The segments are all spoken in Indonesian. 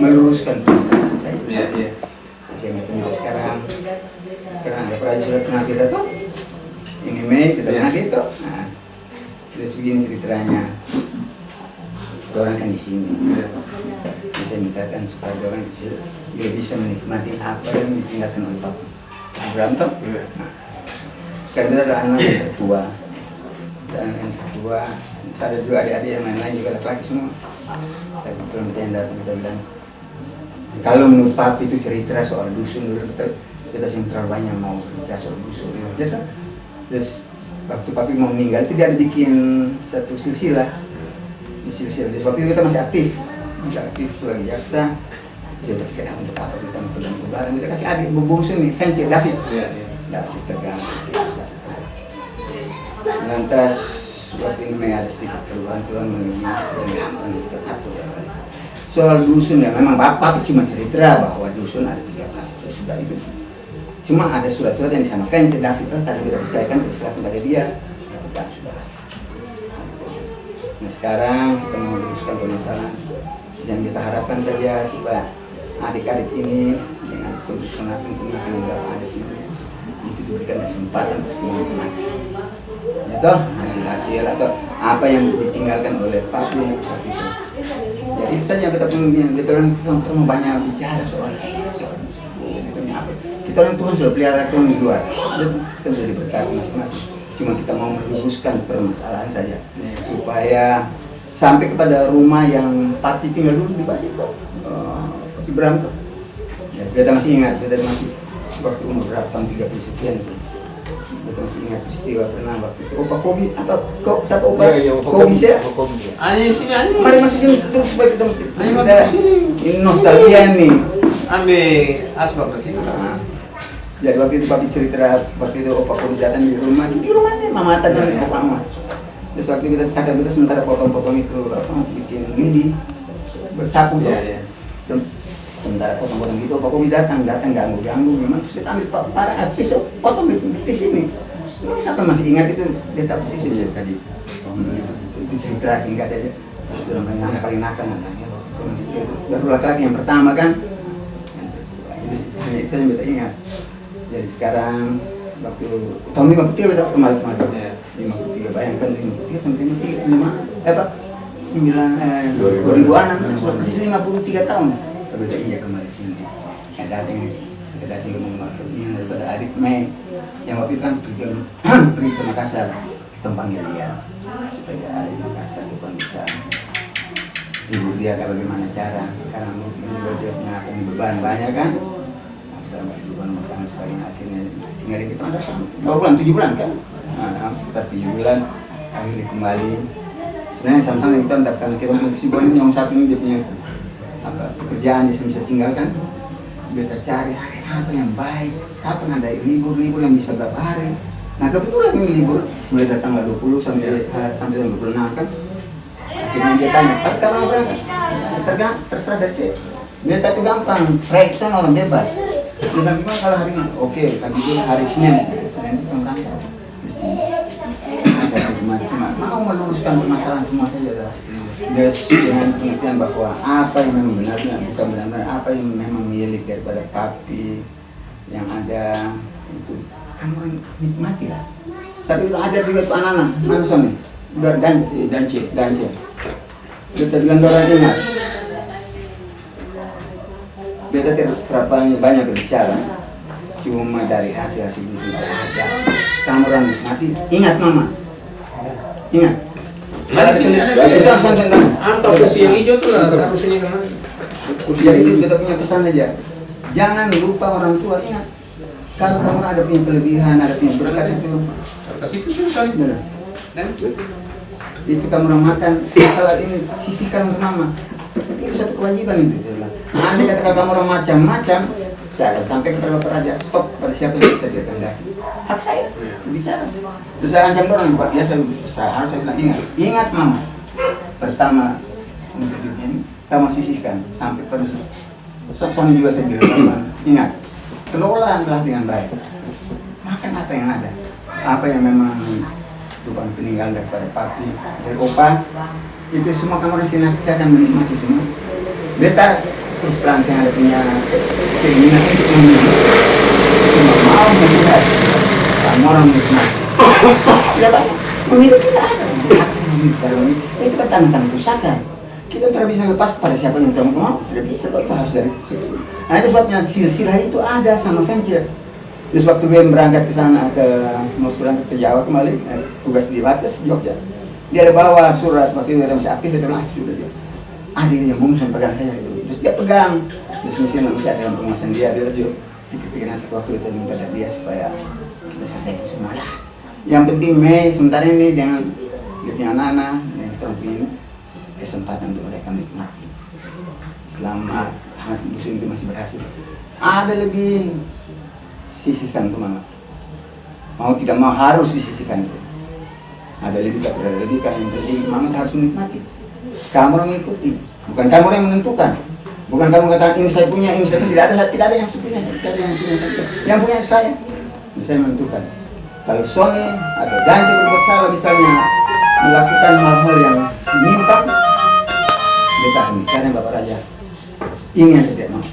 meluruskan permasalahan saya. Iya, iya. Saya minta sekarang karena ada prajurit pernah kita tuh ini Mei kita pernah gitu. Nah, terus begini ceritanya. Orang kan di sini. Saya mintakan supaya orang dia bisa menikmati apa yang ditinggalkan oleh Bapak Abraham toh. Nah, karena ada anak yang tertua dan yang tertua, ada juga adik-adik yang lain-lain juga laki-laki semua. Tapi belum yang datang kita bilang, kalau menurut Papi itu cerita soal dusun dulu kita yang terlalu banyak mau bicara soal dusun. Gitu. Terus waktu Papi mau meninggal itu dia ada bikin satu silsilah. Di silsilah. Terus Papi kita masih aktif sebagai jaksa. Saya berpikir untuk apa kita pulang ke barang kita kasih adik bungsu nih, Fenci, David. David tegang. Lantas waktu ini ada sedikit keluhan mengenai soal dusun ya, memang Bapak cuma cerita bahwa dusun ada 13 itu sudah itu. Cuma ada surat-surat yang di sana Fenci, David tadi kita percayakan terserah kepada dia. Ya, sudah. Nah sekarang kita mau luruskan permasalahan yang kita harapkan saja supaya adik-adik ini dengan kenakan yang ada di sini itu diberikan kesempatan untuk menikmati itu hasil-hasil atau apa yang ditinggalkan oleh Papi itu. Jadi itu saja kita orang banyak bicara soal kita orang Tuhan sudah pelihara Tuhan di luar dan kita sudah diberkati masing-masing. Cuma kita mau meluruskan permasalahan saja supaya sampai kepada rumah yang Papi tinggal dulu di Bali kok. Ibrahim tuh. Ya, kita masih ingat, kita masih waktu umur berapa tahun 30 sekian itu. Kita masih ingat peristiwa pernah waktu itu. Opa Kobi atau kok siapa Opa? Kobi saya. Ani sini ani. Mari masuk sini terus supaya kita masih. Ani masuk sini. Ini nostalgia nih. Ambil asbak di sini kan. Jadi waktu itu Papi cerita waktu itu Opa Kobi datang di rumahnya Mama Ata dan Opa Ahmad. Terus waktu kita sementara potong-potong itu bikin lidi bersapu tuh. Sementara potong-potong gitu, Pak Kobi datang ganggu memang terus kita ambil para pisau potong di sini. Ini siapa masih ingat itu dia tak posisi dia tadi. Itu cerita singkat aja. Sudah paling nakal namanya. Baru laki-laki yang pertama kan. Ini saya minta ingat. Jadi sekarang waktu tahun 53 kita kemarin. 53 bayangkan 53 sampai 2000-an sudah persis 53 tahun. Tapi iya kemarin sini. Saya datang ke rumahnya daripada adik Mei yang waktu itu kan pergi ke Makassar, kita panggil dia supaya adik Makassar bukan bisa hibur dia bagaimana cara karena mungkin juga dia punya beban banyak kan. Selama beban makan sebagainya akhirnya tinggal kita ada 7 bulan kan. Nah, sekitar 7 bulan akhirnya kembali. Sebenarnya sama-sama kita mendapatkan kita kesibukan ini yang satu ini dia punya pekerjaan yang bisa tinggalkan. Kita cari apa yang baik, apa yang ada libur yang bisa berapa hari. Nah kebetulan ini libur mulai dari tanggal 20 sampai tanggal 26 kan. Akhirnya dia tanya, tapi kapan mau berangkat? Terserah dari saya. Dia itu gampang, Fred kan orang bebas. Dia bilang gimana kalau hari ini? Oke, kami dulu hari Senin itu kan berangkat. Cuma mau meluruskan permasalahan semua saja. Dengan pengertian bahwa apa yang memang benar bukan benar-benar apa yang memang milik daripada Papi yang ada itu kamu nikmati lah. Tapi itu ada juga tuh anak-anak mana suami dan kita bilang orang ingat beta terberapa banyak berbicara cuma dari hasil dusun saja. Kamu orang nikmati ingat mama ingat. Kursi yang hijau tuh lah, kursi ini kan. Kursi yang itu kita punya pesan aja. Jangan lupa orang tua ingat. Kalau kamu ada punya kelebihan, ada punya berkat itu. Atas itu sih kali. Dan itu kamu orang makan. Kalau ini sisihkan untuk mama. Itu satu kewajiban itu. Nanti kata kamu orang macam-macam, saya akan sampai kepada Bapak Raja. Stop pada siapa yang bisa dia kehendaki. Hak saya bicara. Terus saya ancam orang biasa harus saya bilang ingat mama. Pertama untuk ini kamu sisihkan sampai pada suami juga saya bilang ingat kelolalah dengan baik. Makan apa yang ada, apa yang memang bukan peninggalan daripada Papi dari Opa itu semua kamu di sini saya akan menikmati semua. Beta terus terang saya ada punya keinginan untuk memilih, cuma mau melihat orang menikmati. Tidak banyak memilih, tidak ada. Kalau itu kan tantangan kerusakan. Kita tidak bisa lepas pada siapa yang kita mau, tidak bisa. Kok itu harus dari situ. Nah itu sebabnya silsilah itu ada sama venture. Terus waktu gue berangkat ke sana, mau berangkat ke Jawa kembali, tugas di Batas, Jogja. Dia ada bawa surat, waktu itu masih aktif, dia bilang, sudah dia. Ada yang bungsun pegang saya itu. Terus dia pegang. Terus masih ada yang penguasaan dia juga. Pikir-pikiran waktu itu minta dari dia supaya kita selesaikan semua lah. Yang penting Mei, sementara ini dengan dia punya anak-anak, yang terpilih, kesempatan untuk mereka menikmati. Selama musim itu masih berhasil. Ada lebih sisihkan tuh mama. Mau tidak mau harus disisihkan itu. Ada lebih tak ada lebih kan yang penting mama harus menikmati. Kamu yang mengikuti, bukan kamu yang menentukan. Bukan kamu katakan ini saya punya, ini saya punya. Tidak ada yang punya, tidak ada yang punya saya. Yang punya saya. Saya menentukan. Kalau suami atau janji berbuat salah misalnya melakukan hal-hal yang menyimpang, dia tahu karena Bapak Raja ini yang saya tidak mau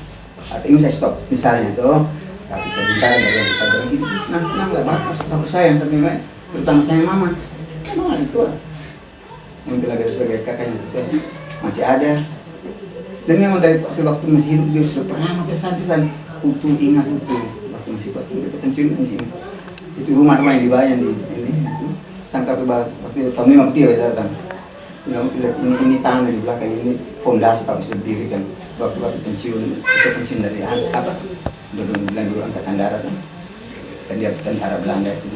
atau ini saya stop misalnya tuh. Tapi sebentar dari yang kita bilang gitu, senang-senang lah, bagus sayang, tapi terutama sayang mama. Mama ada tua. Mungkin lagi sebagai kakaknya itu masih ada. Dan memang dari waktu masih hidup dia sudah pernah pesan-pesan utuh, ingat utuh. Waktu masih pensiun di sini. Itu rumah-rumah yang dibayar di ini itu. Sangka waktu itu tahun 50 ya datang. Ini tanah di belakang ini fondasi Pak sudah didirikan. Waktu pensiun, itu pensiun dari apa? Dulu angkatan darat kan. Tadi tentara Belanda itu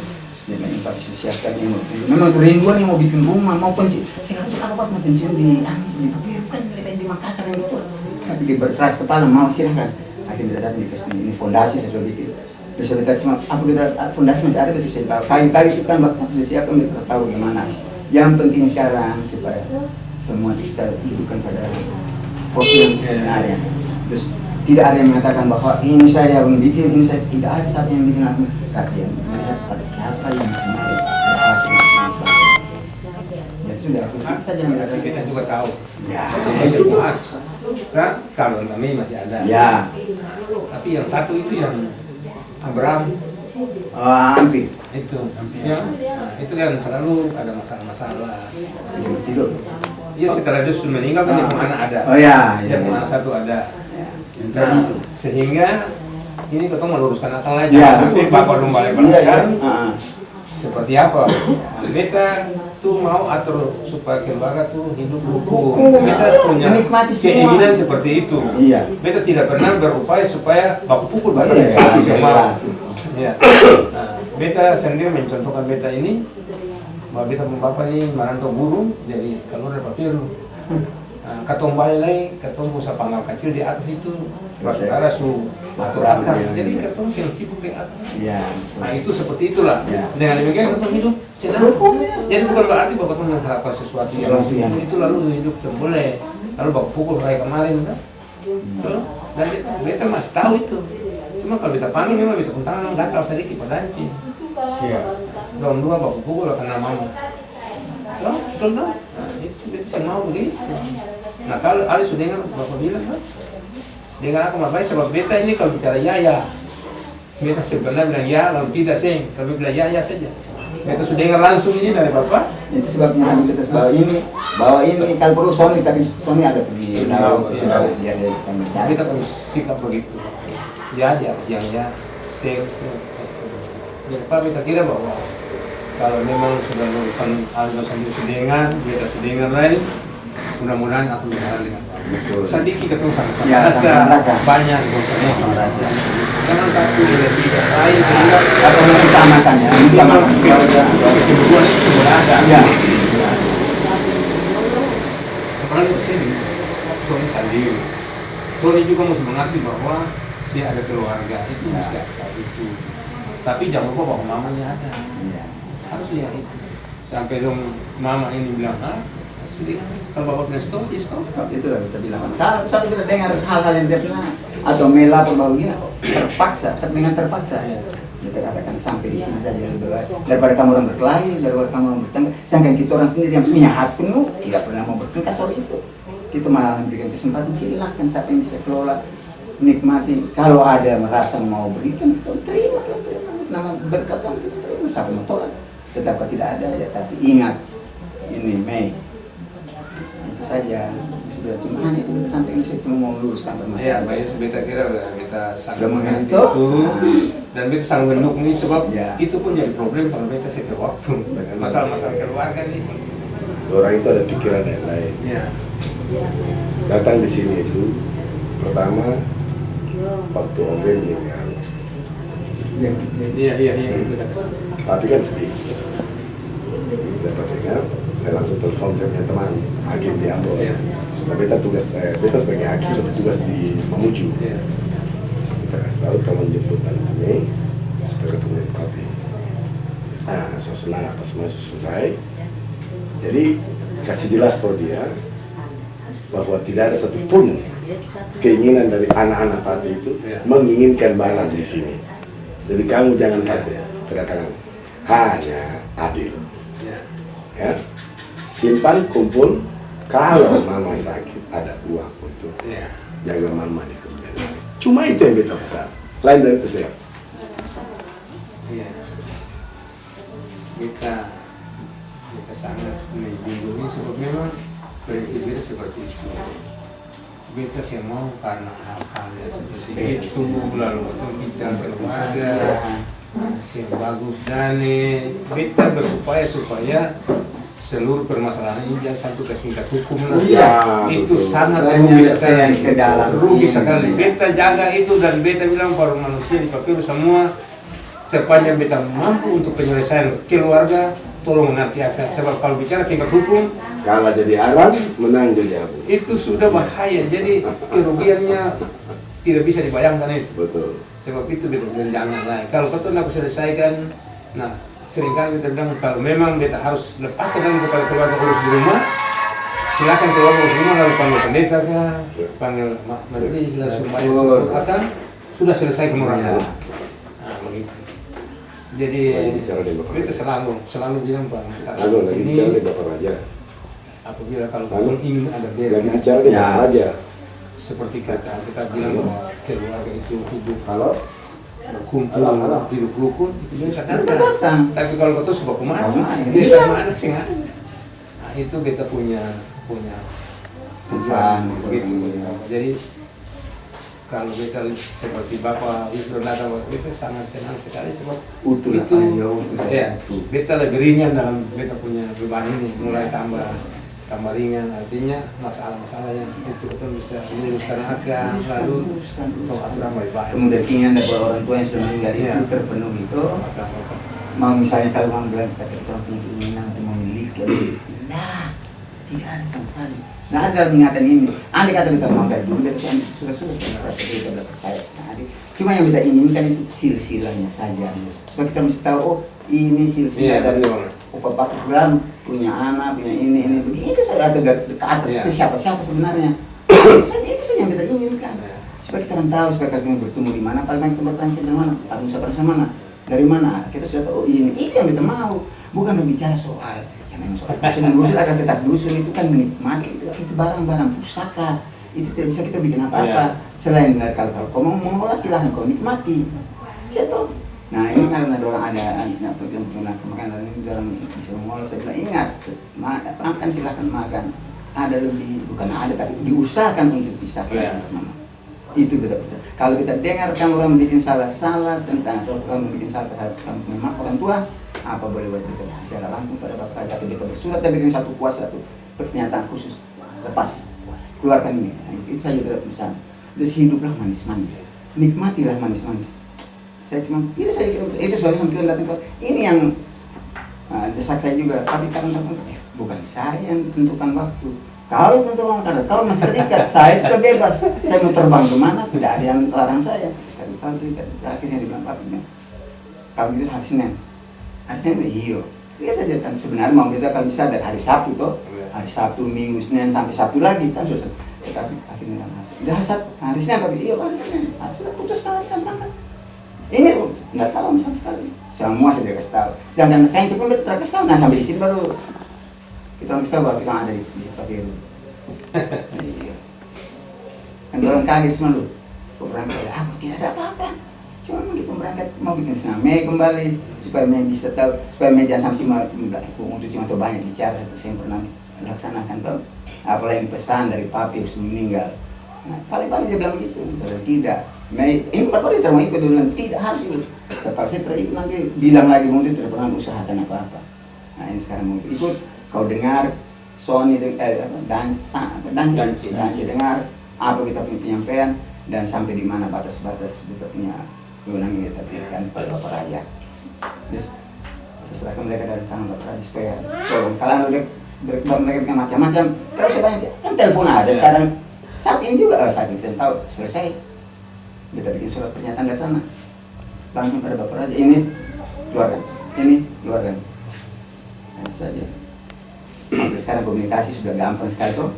sedang Pak siapkan yang memang kerinduan yang mau bikin rumah mau pensiun. Saya nggak tahu apa mau pensiun di Papua kan di Makassar yang itu. Tapi dia berkeras kepala mau silakan. Akhirnya datang dikasih ini fondasi saya sudah bikin. Terus saya cuma aku udah fondasi masih ada tapi saya tahu kayu itu kan waktu sudah siapkan kita tahu gimana. Yang penting sekarang supaya semua kita dudukkan pada posisi yang sebenarnya. Terus tidak ada yang mengatakan bahwa ini saya yang bikin, ini saya tidak ada satu yang bikin aku. Tapi yang melihat pada siapa yang sebenarnya berhasil. Ya sudah, aku saja yang mengatakan. Kita juga tahu. Ya. Masih puas. Kan kalau kami masih ada. Ya. Tapi yang satu itu yang Abraham. Hampir. Itu. Ya. Nah, itu kan selalu ada masalah-masalah. Hidup. Iya setelah dia sudah meninggal kan dia punya anak ada. Oh ya. Dia punya anak satu ada. Tadi itu. Sehingga ini kita meluruskan akal aja. Ya. Seperti Bapak Lumba Iya. seperti apa? Beta tuh mau atur supaya keluarga tuh hidup rukun. Beta punya menikmati semua. keinginan seperti itu. Iya. Beta tidak pernah berupaya supaya baku pukul bapak Iya, semua. Ya. Nah, beta sendiri mencontohkan beta ini bahwa beta pun bapak ini merantau guru jadi keluar dari Papiru. Katong balai, katong usaha panggal kecil di atas itu, saudara su atur akar. Jadi katong yang sibuk di atas. Iya. Nah itu seperti itulah. Ya. Dengan demikian katong hidup senang. Jadi bukan berarti bahwa katong mengharapkan sesuatu yang itu lalu hidup semboleh, lalu baku pukul kayak kemarin kan. Dan beta masih tahu itu. Cuma kalau beta panggil memang beta pun tangan gatal sedikit padanci. Iya. Dua baku pukul akan namamu. Betul dong. Nah, itu beta saya mau begitu. Nah kalau Ali sudah dengar bapak bilang kan, dengar aku ngapain sebab beta ini kalau bicara ya, beta sebenarnya bilang ya, lalu tidak sih, kalau bilang ya saja. Beta sudah dengar langsung ini dari bapak. Itu sebabnya kami kita bawa ini kalau perlu Sony tapi Sony ada di laut sudah dia kami cari. Kita harus sikap begitu. Ya di atas yang ya, sih. Jadi Pak kita kira bahwa kalau memang sudah luruskan Aldo sendiri sudengan, beta sudengan lain. Mudah-mudahan aku berjalan dengan baik. Sedikit ketemu sama-sama Ya, rasa banyak semua sama rasa. Jangan satu lebih lain kedua Atau mengutamakan ya, mengutamakan keluarga. kedua itu berada. Ya. Apalagi sini, suami sendiri. Suami juga mesti mengerti bahwa dia ada keluarga itu mesti ada itu. Tapi jangan lupa bahwa mamanya ada. Harus lihat itu. Sampai dong mama ini bilang, kalau bapak bilang stop, ya stop. Itu lah kita bilang. Satu kita dengar hal-hal yang dia bilang atau melapor bahwa gini terpaksa, dengan terpaksa. Kita katakan sampai di sini saja lebih baik. Daripada kamu orang berkelahi, daripada kamu orang bertengkar. Sedangkan kita orang sendiri yang punya hak penuh tidak pernah mau bertengkar soal itu. Kita malah memberikan kesempatan silahkan siapa yang bisa kelola, nikmati. Kalau ada merasa mau berikan, terima. Nama berkat kan terima, siapa mau tolak. Tetapi tidak ada ya, tapi ingat ini Mei. Itu saja. Sudah cuma itu sampai ini saya cuma mau luruskan Ya, permasalahan. Pak Yus, beta kira udah beta sangat Sudah mengerti mengerti itu, toh? dan beta sangat mendukung ini sebab Ya. itu pun jadi problem kalau beta setel waktu masalah-masalah keluarga ini. Orang itu ada pikiran yang lain. Ya, Datang di sini itu pertama waktu Om Ben meninggal, iya itu kan. tapi kan sedih. Dapat dengar, saya langsung telepon saya punya teman hakim di Ambon. Iya. Nah, beta sebagai hakim bertugas di Mamuju. Iya. Kita kasih tahu tolong jemputan kami supaya ketemu dengan papi. Nah, so senang apa semua selesai. Jadi kasih jelas pada dia bahwa tidak ada satupun keinginan dari anak-anak papi itu Ya. menginginkan barang di sini. Jadi kamu jangan takut kedatangan, hanya adil. Ya. Ya, simpan kumpul. Kalau mama sakit ada uang untuk Ya. jaga mama di kemudian hari. Cuma itu yang beta pesan. Lain dari itu saya. Iya. Kita sangat melindungi sebab memang prinsip kita seperti itu. Kita semua karena hal-hal yang seperti itu lalu betul bicara keluarga, yang bagus dan kita berupaya supaya seluruh permasalahan ini jangan sampai ke tingkat hukum lah. Iya, Itu betul. sangat Banyak rugi yang sekali. ke dalam Rugi sini. sekali. Beta jaga itu dan beta bilang para manusia di Papua semua sepanjang beta mampu untuk penyelesaian keluarga tolong mengerti akan sebab kalau bicara tingkat hukum Kalah jadi Arab, menang jadi Abu. itu sudah bahaya. Jadi kerugiannya tidak bisa dibayangkan itu. Betul. Sebab itu beta bilang jangan lah. Kalau kau nak selesaikan, nah seringkali kita bilang kalau memang beta harus lepaskan lagi kepada keluarga urus di rumah, silakan keluarga urus di rumah lalu panggil pendeta kah, panggil majelis dan supaya akan sudah selesai kemurangan. Ya. Nah begitu. Jadi Lagi bicara dengan Bapak beta selalu bilang Pak, saat Lalu lagi sini bicara dengan Bapak Raja. apabila kalau Lalu? ingin ada Lagi beda bicara dengan Ya. Bapak Raja. seperti kata kita bilang bahwa keluarga itu hidup Halo? berkumpul hidup rukun itu bisa Kita datang. datang. Tapi kalau kau tuh sebuah kemana? Kemana? Dia Iya. sama anak sih nggak ada. Nah itu beta punya Pesan. begitu. Jadi kalau beta seperti Bapak Wisnu datang, beta sangat senang sekali sebab Utuh lah, itu Pak, jauh utuh. ya beta lebih ringan dalam beta punya beban ini mulai tambah ringan artinya masalah-masalahnya itu betul bisa diluruskan akan lalu aturan baik-baik. Kemudian keinginan dari orang tua yang sudah meninggal Iya. itu terpenuhi itu. Mau misalnya kalau mau bilang kata orang punya keinginan untuk memiliki, nah tidak ada sama sekali. Nah ada dalam ingatan ini. Andai kata kita mau dari dulu, sudah kita sudah percaya. Nah, cuma yang kita inginkan itu silsilahnya saja. Supaya kita mesti tahu, oh ini silsilah Iya, dari betul. Bapak Islam punya anak, punya ini begitu saja. Ada ke atas Iya. itu siapa sebenarnya. Itu saja yang kita inginkan. Iya. Supaya kita kan tahu, supaya kita bertemu di mana, paling tempat kita mana, atau bersama mana, dari mana, kita sudah tahu, oh, ini itu yang kita mau, bukan berbicara soal yang memang soal dusun ada tetap dusun itu kan menikmati itu barang-barang pusaka itu tidak bisa kita bikin apa-apa selain dari kalau kau mau mengolah silahkan kau nikmati, saya tahu. Nah ini karena orang ada yang pernah makanan ini orang bisa mengolah, saya bilang ingat makan silahkan makan, ada lebih bukan ada tapi diusahakan untuk bisa mama. Itu kita percaya. Kalau kita dengar kamu orang bikin salah-salah tentang atau kamu bikin salah terhadap kamu memang orang tua, apa boleh buat kita secara langsung pada Bapak Raja atau kita bersurat dan bikin satu kuasa satu pernyataan khusus lepas keluarkan ini. Nah, itu saja kita bisa. Terus hiduplah manis-manis, nikmatilah manis-manis. Saya cuma itu saya kira itu sebabnya sampai datang ke ini yang desak saya juga. Tapi kawan-kawan bukan saya yang tentukan waktu. Kau tentu karena kau masih terikat, saya itu sudah bebas. Saya mau terbang kemana, tidak ada yang larang saya. Tapi kau terikat, akhirnya dibilang papinya, kau itu hari Senin. Hari Senin, iya. Lihat saja kan sebenarnya mau kita kalau bisa dari hari Sabtu toh, hari Sabtu, Minggu, Senin sampai Sabtu lagi kan sudah. Tetapi akhirnya kan hari Sabtu, hari Senin tapi iya hari Senin. Sudah putus kalau saya berangkat. Ini nggak tahu sama sekali. Semua saya kasih tahu. Sedangkan saya pun kita kasih tahu. Nah sampai di sini baru kita kasih tahu bahwa kita ada di Papua. Iya. Kan orang kaget semua lu. Berangkat, aku tidak ada apa-apa. Cuma kita berangkat mau bikin senam Mei kembali supaya Mei bisa tahu, supaya Mei jangan sampai cuma untuk cuma banyak bicara saya pernah laksanakan tuh. Apalagi pesan dari papi sudah meninggal. Nah, paling-paling dia bilang gitu, tidak. Mei, ini bapak dia terima ikut, dia bilang tidak harus ikut. Setelah saya ikut nanti bilang lagi mungkin tidak pernah usahakan apa-apa. Nah ini sekarang mau ikut, kau dengar Sony Danci dengar apa kita punya penyampaian dan sampai di mana batas-batas kita punya wewenang ini kita berikan pada Bapak Raja. Terus serahkan mereka dari tangan Bapak Raja supaya tolong kalau mereka dengan macam-macam terus saya banyak kan telepon ada sekarang saat ini juga saat kita tahu selesai kita bikin surat pernyataan dari sana langsung pada Bapak Raja ini keluarkan nah, itu saja. Sampai sekarang komunikasi sudah gampang sekali tuh.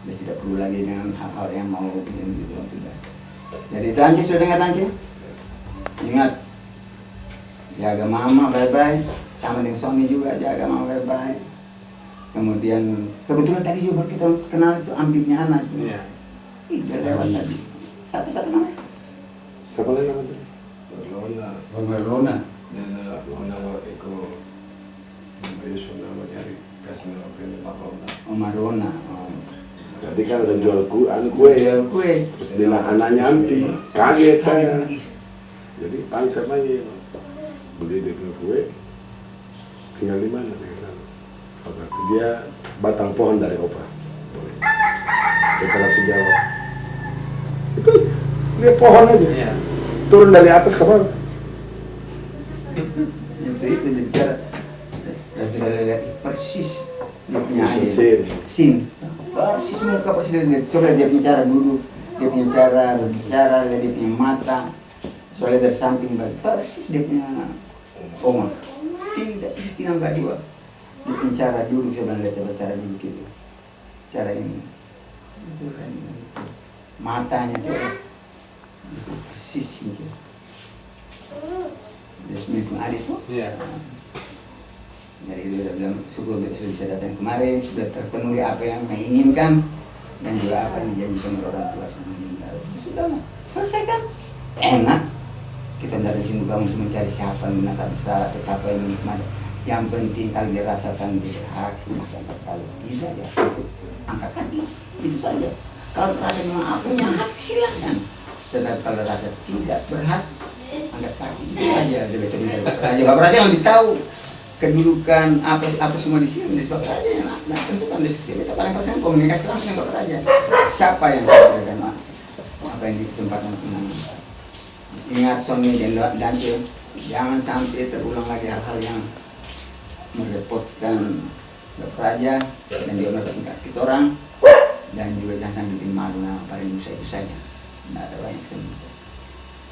Terus tidak perlu lagi dengan hal-hal yang mau bikin gitu sudah. Jadi Danci sudah dengar Danci? Ingat jaga mama baik-baik, sama dengan Sony juga jaga mama baik-baik. Kemudian kebetulan tadi juga kita kenal itu ambiknya anak. Iya. Iya lewat tadi. Satu namanya. Siapa lagi namanya? Rona. Omar Rona. Tadi kan udah jual kue ya. Terus bilang anaknya Ampi, kaget saya. Jadi pangsa lagi, beli dia punya kue, tinggal di mana? Dia batang pohon dari opa. Setelah sejauh itu dia pohon aja, Iya. turun dari atas ke bawah. Itu bicara persis dia punya sin persis muka persis dia coba dia punya cara duduk, dia punya cara berbicara, dia punya mata soalnya dari samping balik persis dia punya oma tidak nggak dua dia punya cara duduk sebenarnya coba cara duduk itu cara ini itu kan matanya coba itu persis gitu dia sebenarnya pun adik tuh. Iya. Jadi dia sudah bilang syukur sudah bisa datang kemarin, sudah terpenuhi apa yang menginginkan dan juga apa yang dijanjikan oleh orang tua sudah meninggal. Sudah selesai kan? Enak. Kita dari sini juga mesti mencari siapa yang merasa besar atau siapa yang menikmati. Yang penting kalau dia rasakan dia hak, masyarakat kalau tidak ya angkat kaki itu saja. Kalau terasa memang apa yang hak silakan. Tetapi kalau rasa tidak berhak angkat kaki itu saja dia betul Bapak Raja. Bapak Raja yang lebih tahu kedudukan apa semua di sini di Bapak Raja yang nah tentu kan diskusi kita paling penting komunikasi langsung dengan Bapak Raja. Siapa yang sampaikan apa yang di kesempatan ini. Ingat Sony dan Danci jangan sampai terulang lagi hal-hal yang merepotkan Bapak Raja dan juga merepotkan kita orang dan juga jangan sampai bikin malu paling itu saja. Tidak ada banyak teman.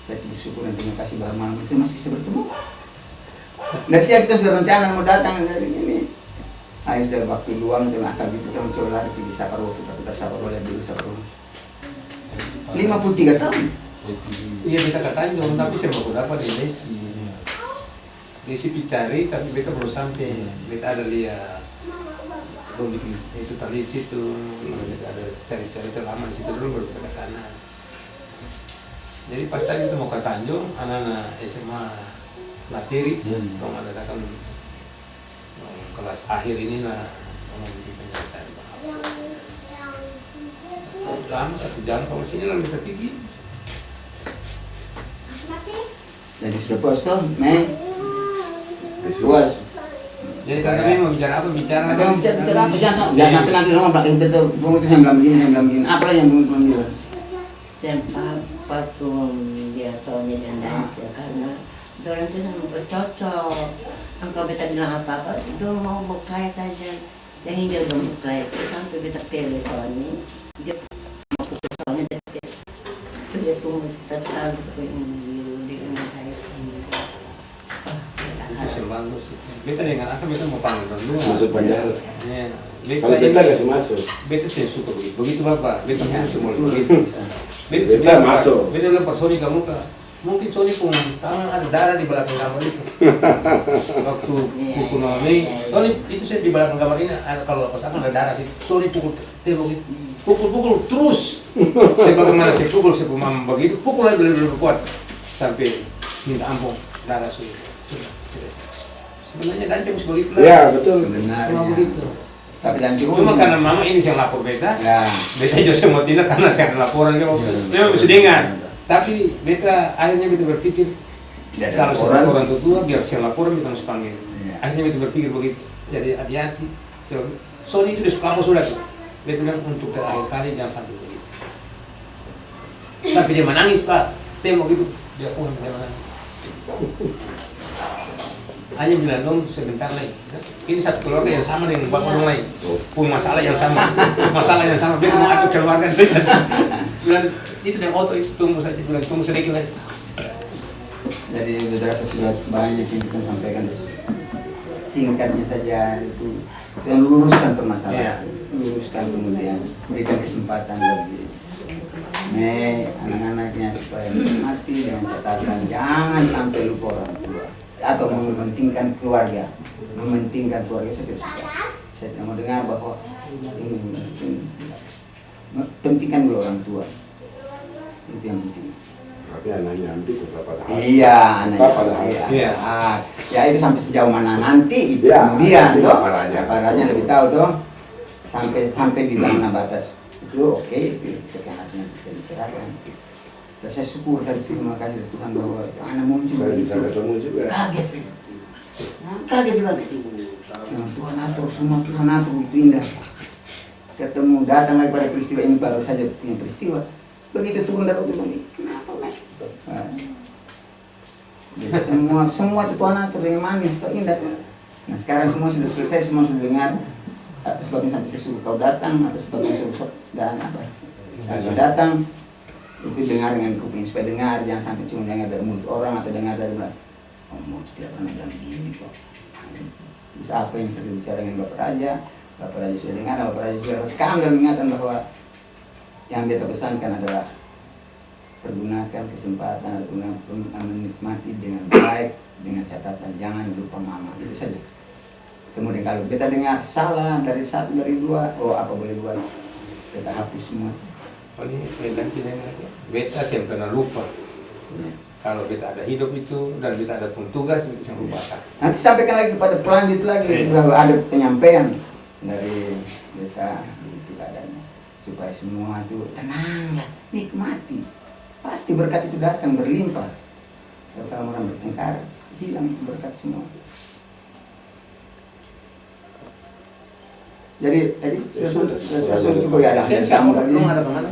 Saya bersyukur dan terima kasih bahwa malam itu masih bisa bertemu. Dan siap kita sudah rencana mau datang dari ini. Ayo sudah waktu luang dan akal gitu kan coba lari pergi Saparwo kita Saparwo lihat dulu Saparwo. 53 tahun. Iya kita ke Tanjung tapi saya baru dapat di Desi Picari tapi beta belum sampai. Beta ada lihat belum itu tadi situ ada cari-cari terlama di situ dulu baru kita ke sana. Jadi pas tadi kita mau ke Tanjung, anak-anak SMA materi, kalau ada datang kelas akhir ini lah, mau bikin penyelesaian lama 1 jam kalau sini lalu kita pergi. Jadi sudah puas toh, Mei? Puas. Jadi kami mau bicara apa? Bicara apa? Jangan sampai nanti orang belakang betul. Bung itu saya bilang begini. Apa yang Bung bilang? Sempat patung biasanya dan Danci karena orang itu sama bercocok. Engkau beta bilang apa-apa, itu mau berkait aja. Yang dia belum berkait, sampai beta pilih Sony. Dia mau putus Sony, dia tunggu tetap dengan saya. Beta dengan apa beta mau panggil dulu. Masuk penjara. Kalau beta nggak masuk. Beta saya suka begitu. Begitu bapak. Beta mau semua begitu. Beta masuk. Beta bilang Pak Sony kamu ke mungkin Sony pun tangan ada darah di belakang kamar itu. Waktu pukul malam ini, Sony itu saya di belakang kamar ini ada kalau pas akan ada darah sih. Sony pukul tembok itu, pukul terus. Sebagaimana saya pukul sebelum begitu, pukul lagi lebih kuat sampai minta ampun darah sudah selesai. Sebenarnya Dance harus begitu lah. Ya betul. Cuma Sebenarnya. begitu. Tapi dan Cuma karena mama ini yang lapor beta, ya. beta Jose mau tindak karena saya ada laporan gitu. Memang bisa dengar. Tapi beta akhirnya beta berpikir Tidak ada kalau laporan. saya laporan tua biar saya laporan kita harus panggil. Iya. Akhirnya beta berpikir begitu. Jadi hati-hati. Sony itu sudah kamu sudah tuh. Beta bilang untuk terakhir kali jangan sampai begitu. Sampai dia menangis Pak. Tembok itu dia pun dia menangis. Hanya bilang dong sebentar lagi. Ini satu keluarga yang sama dengan bapak orang lain. Pun masalah yang sama. Masalah yang sama. Beta mau atur keluarga. Bilang itu yang otot itu tunggu saja. Bilang tunggu sedikit lagi. Jadi beberapa sudah banyak yang kita sampaikan, singkatnya saja itu yang luruskan permasalahan, luruskan kemudian berikan kesempatan bagi anak-anaknya supaya menikmati dengan catatan jangan sampai lupa orang tua atau mementingkan keluarga, saya tidak suka. Saya tidak mau dengar bahwa ini pentingkan dulu orang tua, itu yang penting. Tapi anaknya nanti tetap pada hati. Iya, Tetap pada hati. Iya. Ya itu sampai sejauh mana nanti itu Iya, kemudian nanti toh aparatnya. lebih tahu toh sampai di mana batas itu oke itu hatinya bisa dibicarakan. Dan saya syukur tadi terima kasih Tuhan bahwa anak muncul Saya bisa begitu. ketemu juga. Kaget sih, kaget juga. Yang Tuhan atur semua, Tuhan atur itu indah. Ketemu datang lagi pada peristiwa ini baru saja punya peristiwa. Begitu turun dari itu ini, kenapa mas? Semua itu Tuhan atur dengan manis, kok indah. Nah sekarang semua sudah selesai, semua sudah dengar. Apa sebabnya sampai saya suruh kau datang, atau sebabnya suruh dan apa? Kalau datang itu dengar dengan kuping supaya dengar, jangan sampai cuma dengar dari mulut orang atau dengar dari belakang. Oh mau tidak pernah bilang begini kok. Bisa apa yang saya bicara dengan Bapak Raja sudah dengar, Bapak Raja sudah rekam dan mengingatkan bahwa yang dia pesankan adalah pergunakan kesempatan atau menikmati dengan baik dengan catatan jangan lupa mama, itu saja. Kemudian kalau kita dengar salah dari satu dari dua, oh apa boleh buat, kita hapus semua. Oh ini beta bilang lagi. Beta saya pernah lupa. Kalau beta ada hidup itu dan beta ada pun tugas beta saya lupakan. Nanti sampaikan lagi kepada pelanjut lagi bahwa ada penyampaian dari beta itu keadaannya supaya semua itu tenanglah, nikmati. Pasti berkat itu datang berlimpah. Kalau orang bertengkar, hilang berkat semua. Jadi sudah ada Saya belum ada kemana?